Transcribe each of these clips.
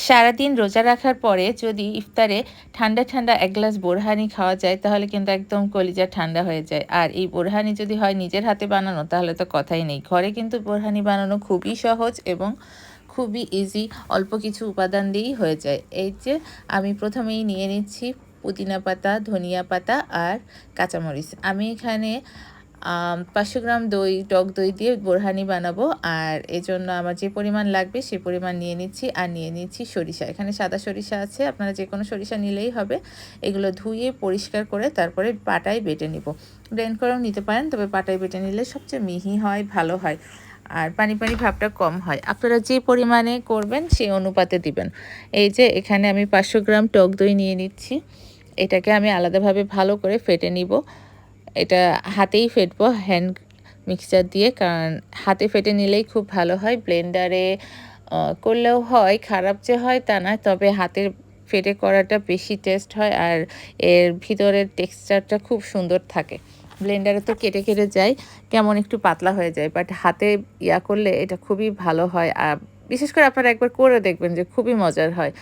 সারাদিন রোজা রাখার পরে যদি ইফতারে ঠান্ডা ঠান্ডা এক গ্লাস বোরহানি খাওয়া যায় তাহলে কিন্তু একদম কলিজা ঠান্ডা হয়ে যায়। আর এই বোরহানি যদি হয় নিজের হাতে বানানো তাহলে তো কথাই নেই। ঘরে কিন্তু বোরহানি বানানো খুবই সহজ এবং খুবই ইজি, অল্প কিছু উপাদান দিয়েই হয়ে যায়। এই যে আমি প্রথমেই নিয়ে নিচ্ছি পুদিনা পাতা, ধনিয়া পাতা আর কাঁচামরিচ। আমি এখানে 500 গ্রাম দই, টক দই দিয়ে বোরহানি বানাবো। আর এজন্য আমার যে পরিমাণ লাগবে সে পরিমাণ নিয়ে নিচ্ছি। আর নিয়ে নিচ্ছি সরিষা। এখানে সাদা সরিষা আছে, আপনারা যে কোনো সরিষা নিলেই হবে। এগুলো ধুয়ে পরিষ্কার করে তারপরে পাটায় বেটে নিব। ব্লেন্ড করেও নিতে পারেন, তবে পাটায় বেটে নিলে সবচেয়ে মিহি হয়, ভালো হয়। আর পানি পানি ভাবটা কম হয়। আপনারা যে পরিমাণে করবেন সেই অনুপাতে দিবেন। এই যে এখানে আমি 500 গ্রাম টক দই নিয়ে নিচ্ছি। এটাকে আমি আলাদাভাবে ভালো করে ফেটে নিব। এটা হাতেই ফেটবো, হ্যান্ড মিক্সচার দিয়ে, কারণ হাতে ফেটে নিলেই খুব ভালো হয়। ব্লেন্ডারে করলেও হয়, খারাপ যে হয় তা না, তবে হাতে ফেটে করাটা বেশি টেস্ট হয় আর এর ভিতরের টেক্সচারটা খুব সুন্দর থাকে। ব্লেন্ডারে তো কেটে কেটে যায়, কেমন একটু পাতলা হয়ে যায়, বাট হাতে করলে এটা খুবই ভালো হয়। আর বিশেষ করে আপনারা একবার করে দেখবেন যে খুবই মজার হয়।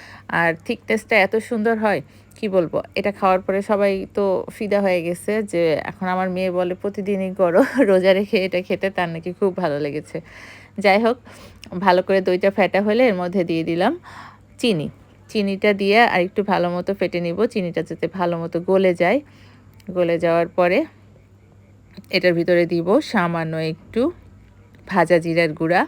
আর থিকনেসটা এত সুন্দর হয়, কি বলবো। এটা খাওয়ার পরে সবাই তো ফিদা হয়ে গেছে যে এখন আমার মেয়ে বলে প্রতিদিনই করো রোজা রেখে এটা খেতে, তার নাকি খুব ভালো লেগেছে। যাই হোক, ভালো করে দইটা ফেটা হলে এর মধ্যে দিয়ে দিলাম চিনি। চিনিটা দিয়ে আর একটু ভালো মতো ফেটে নিব, চিনিটা যাতে ভালো মতো গলে যায়। গলে যাওয়ার পরে এটার ভিতরে দিব সামান্য একটু ভাজা জিরার গুঁড়া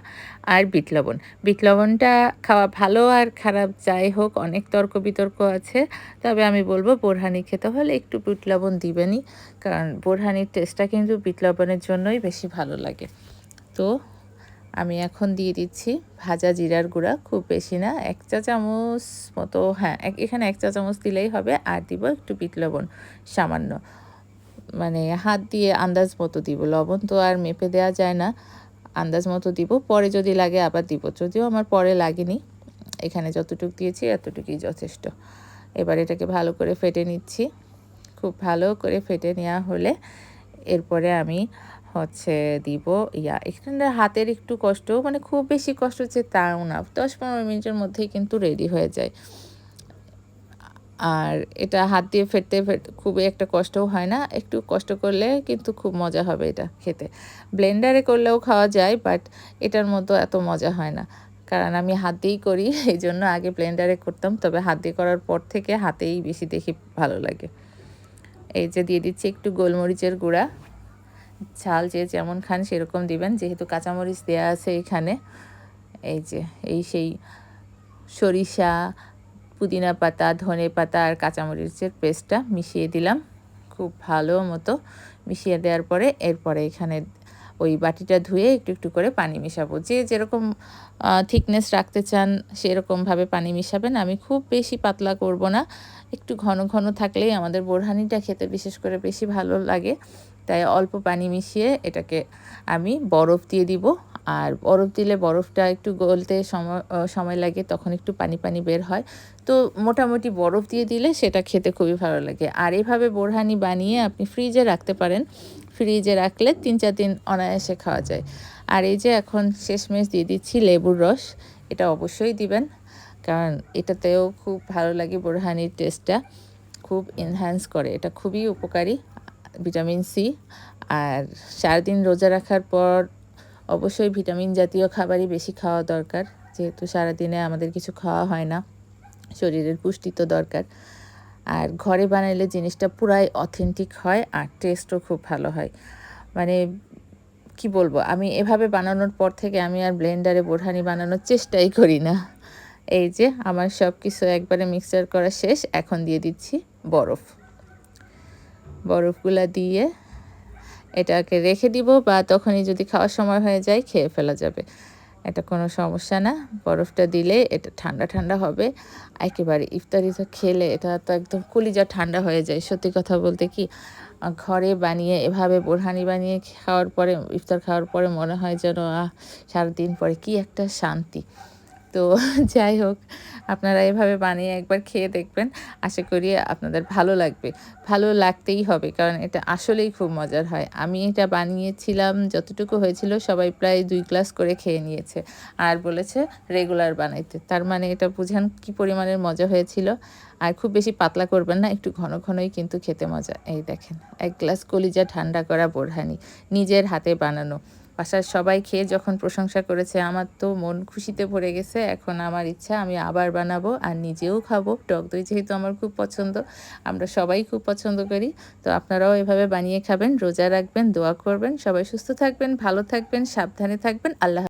আর বিট লবণ। বিট লবণটা খাওয়া ভালো আর খারাপ যাই হোক, অনেক তর্ক বিতর্ক আছে। তবে আমি বলবো বোরহানি খেতে হলে একটু বিট লবণ দিবেনই, কারণ বোরহানির টেস্টটা কিন্তু বিট লবণের জন্যই বেশি ভালো লাগে। তো আমি এখন দিয়ে দিচ্ছি ভাজা জিরার গুঁড়া, খুব বেশি না, 1 চা চামচ মতো, হ্যাঁ এখানে 1 চা চামচ দিলেই হবে। আর দিব একটু বিট লবণ সামান্য, মানে হাত দিয়ে আন্দাজ মতো দিব। লবণ তো আর মেপে দেওয়া যায় না, আন্দাজ মতো দিব। পরে যদি লাগে আবার দিব, যদিও আমার পরে লাগেনি। এখানে যতটুকু দিয়েছি এতটুকুই যথেষ্ট। এবার এটাকে ভালো করে ফেটে নিচ্ছি। খুব ভালো করে ফেটে নেওয়া হলে এরপরে আমি দিব এখানে হাতের একটু কষ্ট, মানে খুব বেশি কষ্ট হচ্ছে তাও না, 10-15 মিনিটের মধ্যেই কিন্তু রেডি হয়ে যায়। আর এটা হাত দিয়ে ফেটতে খুবই একটা কষ্টও হয় না, একটু কষ্ট করলে কিন্তু খুব মজা হবে এটা খেতে। ব্লেন্ডারে করলেও খাওয়া যায়, বাট এটার মতো এত মজা হয় না, কারণ আমি হাত দিয়েই করি। এই জন্য আগে ব্লেন্ডারে করতাম, তবে হাত দিয়ে করার পর থেকে হাতেই বেশি দেখি ভালো লাগে। এই যে দিয়ে দিচ্ছি একটু গোলমরিচের গুঁড়া, ঝাল যে যেমন খান সেরকম দিবেন, যেহেতু কাঁচামরিচ দেওয়া আছে এখানে। এই যে সেই সরিষা, পুদিনা পাতা, ধনে পাতা আর কাঁচামরিচের পেস্টটা মিশিয়ে দিলাম। খুব ভালো মতো মিশিয়ে দেওয়ার পরে এরপরে এখানে ওই বাটিটা ধুয়ে একটু একটু করে পানি মেশাবো। যে যেরকম থিকনেস রাখতে চান সেরকমভাবে পানি মেশাবেন। আমি খুব বেশি পাতলা করব না, একটু ঘন ঘন থাকলেই আমাদের বোরহানিটা খেতে বিশেষ করে বেশি ভালো লাগে। তাই অল্প পানি মিশিয়ে এটাকে আমি বরফ দিয়ে দিব। আর বরফ দিলে বরফটা একটু গলতে সময় লাগে, তখন একটু পানি পানি বের হয়। তো মোটামুটি বরফ দিয়ে দিলে সেটা খেতে খুবই ভালো লাগে। আর এভাবে বোরহানি বানিয়ে আপনি ফ্রিজে রাখতে পারেন। ফ্রিজে রাখলে 3-4 দিন অনায়াসে খাওয়া যায়। আর এই যে এখন শেষমেশ দিয়ে দিচ্ছি লেবুর রস। এটা অবশ্যই দিবেন, কারণ এটাতেও খুব ভালো লাগে, বোরহানির টেস্টটা খুব এনহ্যান্স করে। এটা খুবই উপকারী, ভিটামিন সি। আর সারাদিন রোজা রাখার পর অবশ্যই ভিটামিন জাতীয় খাবারই বেশি খাওয়া দরকার, যেহেতু সারাদিনে আমাদের কিছু খাওয়া হয় না, শরীরের পুষ্টি তো দরকার। আর ঘরে বানাইলে জিনিসটা পুরাই অথেন্টিক হয় আর টেস্টও খুব ভালো হয়। মানে কি বলবো, আমি এভাবে বানানোর পর থেকে আমি আর ব্লেন্ডারে বোরহানি বানানোর চেষ্টাই করি না। এই যে আমার সব কিছু একবারে মিক্সচার করা শেষ, এখন দিয়ে দিচ্ছি বরফ। বরফগুলা দিয়ে এটাকে রেখে দিব, বা তখনই যদি খাওয়ার সময় হয়ে যায় খেয়ে ফেলা যাবে, এটা কোনো সমস্যা না। বরফটা দিলে এটা ঠান্ডা ঠান্ডা হবে, একেবারে ইফতারিতে খেলে এটা তো একদম কলিজা ঠান্ডা হয়ে যায়। সত্যি কথা বলতে কি, ঘরে বানিয়ে এভাবে বোরহানি বানিয়ে খাওয়ার পরে, ইফতার খাওয়ার পরে মনে হয় যেন সারাদিন পরে কি একটা শান্তি। তো যাই হোক, আপনারা এভাবে বানিয়ে একবার খেয়ে দেখবেন। আশা করি আপনাদের ভালো লাগবে। ভালো লাগতেই হবে কারণ এটা আসলেই খুব মজার হয়। আমি এটা বানিয়েছিলাম যতটুকু হয়েছিল সবাই প্রায় ২ গ্লাস করে খেয়ে নিয়েছে। আর বলেছে রেগুলার বানাইতে। তার মানে এটা বুঝেন কি পরিমাণের মজা হয়েছিল। আর খুব বেশি পাতলা করবেন না, একটু ঘন ঘনই কিন্তু খেতে মজা। এই দেখেন ১ গ্লাস কলিজা ঠান্ডা করা বোরহানি, নিজের হাতে বানানো। বাসার সবাই খেয়ে যখন প্রশংসা করেছে আমার তো মন খুশিতে ভরে গেছে। এখন আমার ইচ্ছা আমি আবার বানাবো আর নিজেও খাবো। টক দই যেহেতু আমার খুব পছন্দ, আমরা সবাই খুব পছন্দ করি। তো আপনারাও এভাবে বানিয়ে খাবেন, রোজা রাখবেন, দোয়া করবেন। সবাই সুস্থ থাকবেন, ভালো থাকবেন, সাবধানে থাকবেন। আল্লাহ